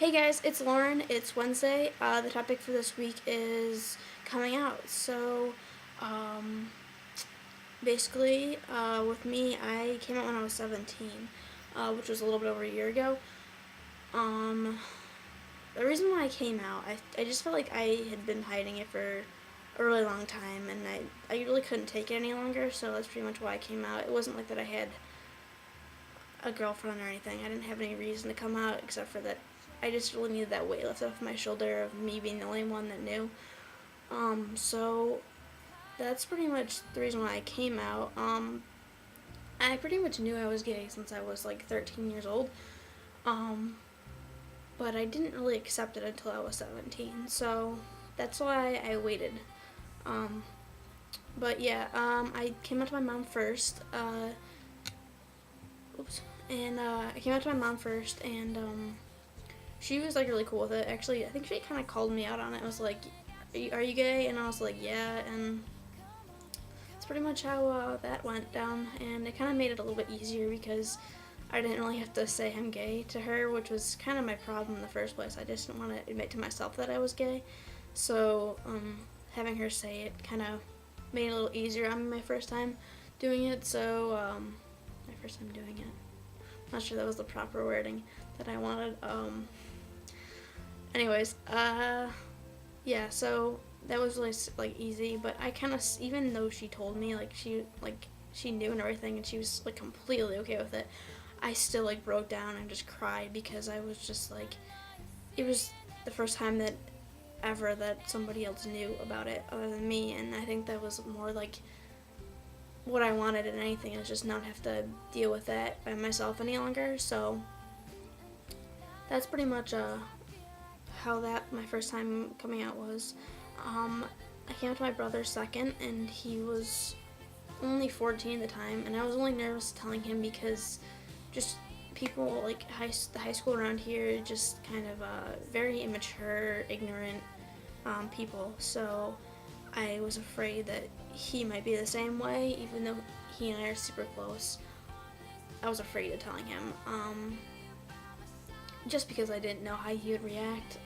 Hey guys, it's Lauren. It's Wednesday. The topic for this week is coming out. Um, with me, I came out when I was 17, which was a little bit over a year ago. Um, the reason why I came out, I just felt like I had been hiding it for a really long time, and I really couldn't take it any longer, so that's pretty much why I came out. It wasn't like that I had a girlfriend or anything. I didn't have any reason to come out except for that I just really needed that weight lifted off my shoulder of me being the only one that knew. So that's pretty much the reason why I came out. I pretty much knew I was gay since I was like 13 years old. Um, but I didn't really accept it until I was 17. So that's why I waited. Um, I came out to my mom first. Oops. And I came out to my mom first, and she was like really cool with it. Actually, I think she kind of called me out on it. I was like, "Are you gay?" And I was like, "Yeah." And that's pretty much how that went down. And it kind of made it a little bit easier because I didn't really have to say I'm gay to her, which was kind of my problem in the first place. I just didn't want to admit to myself that I was gay. So having her say it kind of made it a little easier on me my first time doing it. My first time doing it. I'm not sure that was the proper wording that I wanted. Anyways, yeah, so that was really like easy, but I kind of, even though she told me she knew and everything, and she was like completely okay with it, I still like broke down and just cried because I was just like, it was the first time that ever that somebody else knew about it other than me, and I think that was more like what I wanted than anything is just not have to deal with that by myself any longer. So that's pretty much how that my first time coming out was. Um, I came out to my brother second, and he was only 14 at the time, and I was only nervous telling him because just people like the high school around here just kind of very immature, ignorant people. So I was afraid that he might be the same way, even though he and I are super close. I was afraid of telling him. Just because I didn't know how he would react.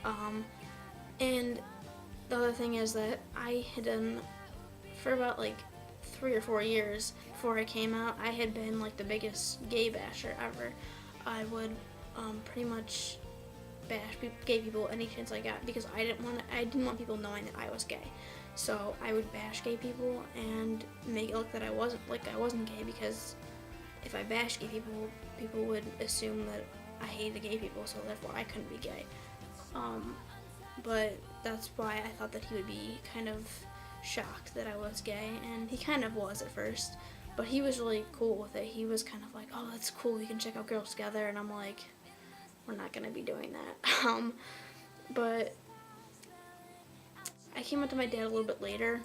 And the other thing is that I had done, for about like 3 or 4 years before I came out, I had been like the biggest gay basher ever. I would pretty much bash gay people any chance I got because I didn't want people knowing that I was gay. So I would bash gay people and make it look that I wasn't gay because if I bashed gay people, people would assume that I hated gay people, so therefore I couldn't be gay. Um, but that's why I thought that he would be kind of shocked that I was gay, and he kind of was at first, but he was really cool with it. He was kind of like, "Oh, that's cool. We can check out girls together," and I'm like, "We're not gonna be doing that." But I came out to my dad a little bit later,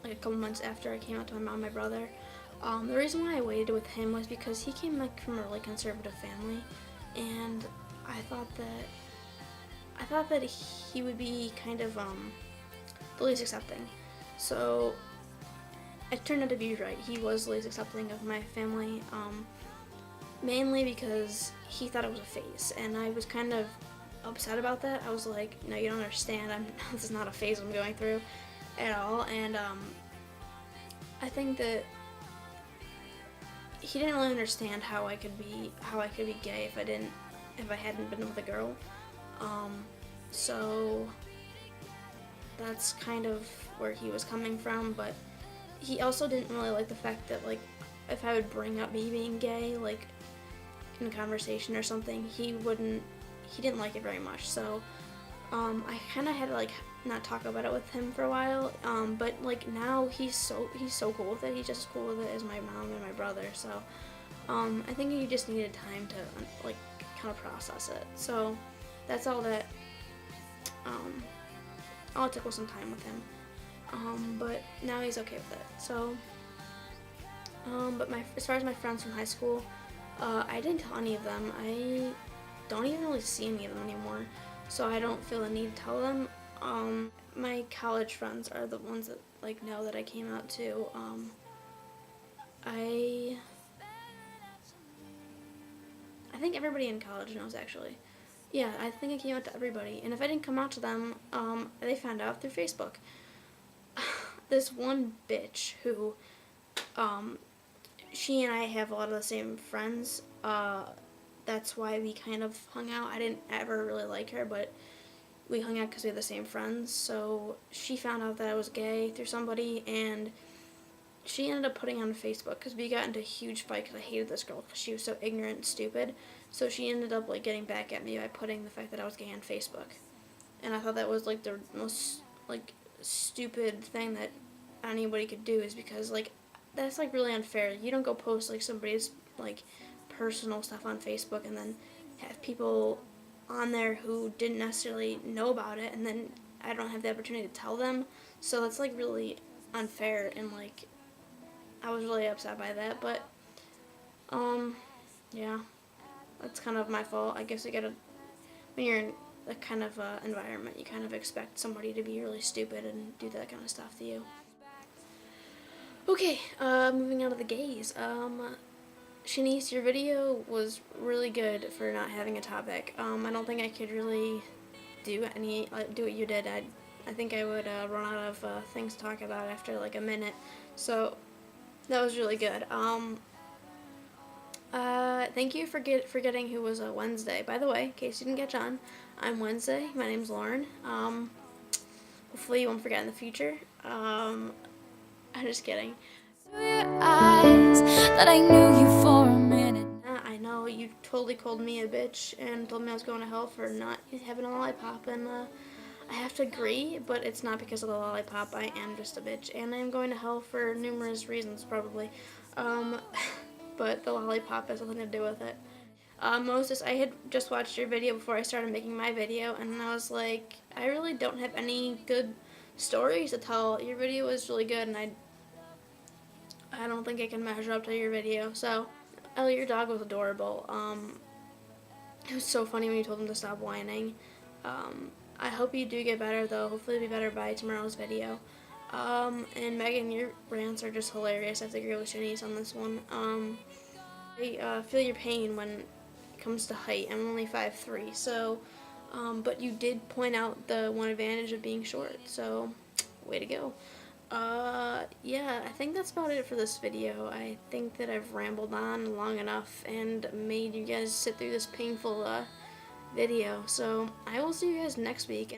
like a couple months after I came out to my mom and my brother. The reason why I waited with him was because he came like from a really conservative family, and I thought that he would be kind of the least accepting. So it turned out to be right. He was the least accepting of my family, mainly because he thought it was a phase, and I was kind of upset about that. I was like, "No, you don't understand. This is not a phase I'm going through at all." And I think that he didn't really understand how I could be gay if I hadn't been with a girl. So that's kind of where he was coming from, but he also didn't really like the fact that like if I would bring up me being gay like in a conversation or something, he didn't like it very much. So I kind of had to like not talk about it with him for a while. But like now he's so cool with it. He's just as cool with it as my mom and my brother. So I think he just needed time to like kind of process it. So that's all that. All it took was some time with him. But now he's okay with it. So, as far as my friends from high school, I didn't tell any of them. I don't even really see any of them anymore, so I don't feel the need to tell them. My college friends are the ones that like know that I came out too. I think everybody in college knows actually. Yeah, I think I came out to everybody. And if I didn't come out to them, they found out through Facebook. This one bitch who, um, she and I have a lot of the same friends. That's why we kind of hung out. I didn't ever really like her, but we hung out because we had the same friends. So she found out that I was gay through somebody, and she ended up putting on Facebook because we got into a huge fight because I hated this girl because she was so ignorant and stupid. So she ended up like getting back at me by putting the fact that I was gay on Facebook, and I thought that was like the most like stupid thing that anybody could do, is because like that's like really unfair. You don't go post like somebody's like personal stuff on Facebook and then have people on there who didn't necessarily know about it, and then I don't have the opportunity to tell them. So that's like really unfair, and like I was really upset by that. But um yeah, that's kind of my fault. I guess you gotta, when you're in a kind of environment, you kind of expect somebody to be really stupid and do that kind of stuff to you. Okay, moving on to the gays. Shanice, your video was really good for not having a topic. I don't think I could really do what you did. I think I would run out of things to talk about after like a minute. So that was really good. Thank you for forgetting who was Wednesday. By the way, in case you didn't catch on, I'm Wednesday. My name's Lauren. Hopefully you won't forget in the future. I'm just kidding. Eyes that I knew you for a minute. I know you totally called me a bitch and told me I was going to hell for not having a lollipop, and I have to agree, but it's not because of the lollipop. I am just a bitch, and I'm going to hell for numerous reasons, probably. But the lollipop has nothing to do with it. Moses, I had just watched your video before I started making my video, and I was like, I really don't have any good stories to tell. Your video was really good, and I don't think I can measure up to your video. So, Ellie, your dog was adorable. It was so funny when you told him to stop whining. I hope you do get better, though. Hopefully you'll be better by tomorrow's video. And Megan, your rants are just hilarious. I have to agree with Shanice on this one. I feel your pain when it comes to height. I'm only 5'3", so, but you did point out the one advantage of being short, so way to go. Yeah, I think that's about it for this video. I think that I've rambled on long enough and made you guys sit through this painful video, so I will see you guys next week.